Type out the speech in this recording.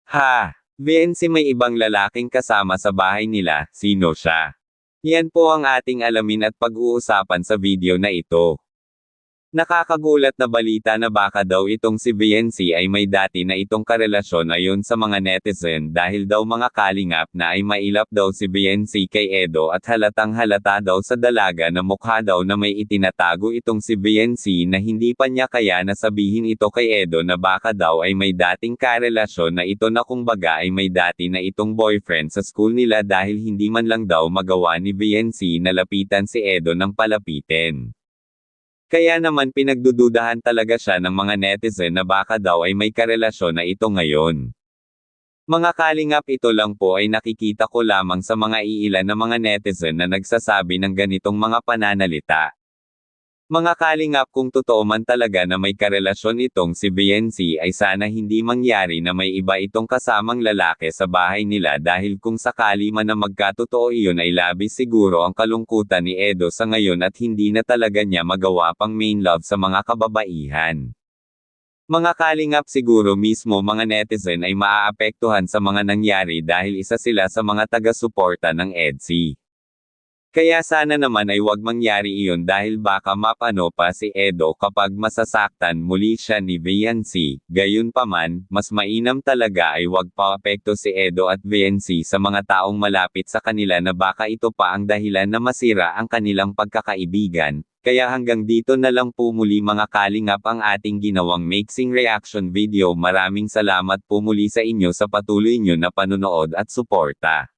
Ha! VNC may ibang lalaking kasama sa bahay nila, sino siya? Yan po ang ating alamin at pag-uusapan sa video na ito. Nakakagulat na balita na baka daw itong si VNC ay may dati na itong karelasyon ayon sa mga netizen dahil daw mga kalingap na ay mailap daw si VNC kay Edo at halatang halata daw sa dalaga na mukha daw na may itinatago itong si VNC na hindi pa niya kaya nasabihin ito kay Edo na baka daw ay may dating karelasyon na ito na kumbaga ay may dati na itong boyfriend sa school nila dahil hindi man lang daw magawa ni VNC na lapitan si Edo ng palapitin. Kaya naman pinagdududahan talaga siya ng mga netizen na baka daw ay may karelasyon na ito ngayon. Mga kalingap, ito lang po ay nakikita ko lamang sa mga iilan na mga netizen na nagsasabi ng ganitong mga pananalita. Mga kalingap, kung totoo man talaga na may karelasyon itong si VNC ay sana hindi mangyari na may iba itong kasamang lalaki sa bahay nila dahil kung sakali man na magkatotoo iyon ay labis siguro ang kalungkutan ni Edo sa ngayon at hindi na talaga niya magawa pang main love sa mga kababaihan. Mga kalingap, siguro mismo mga netizen ay maaapektuhan sa mga nangyari dahil isa sila sa mga taga-suporta ng EDSI. Kaya sana naman ay wag mangyari iyon dahil baka mapano pa si Edo kapag masasaktan muli siya ni VNC. Gayunpaman, mas mainam talaga ay wag paapekto si Edo at VNC sa mga taong malapit sa kanila na baka ito pa ang dahilan na masira ang kanilang pagkakaibigan. Kaya hanggang dito na lang po muli mga kalingap ang ating ginawang mixing reaction video. Maraming salamat po muli sa inyo sa patuloy nyo na panunood at suporta.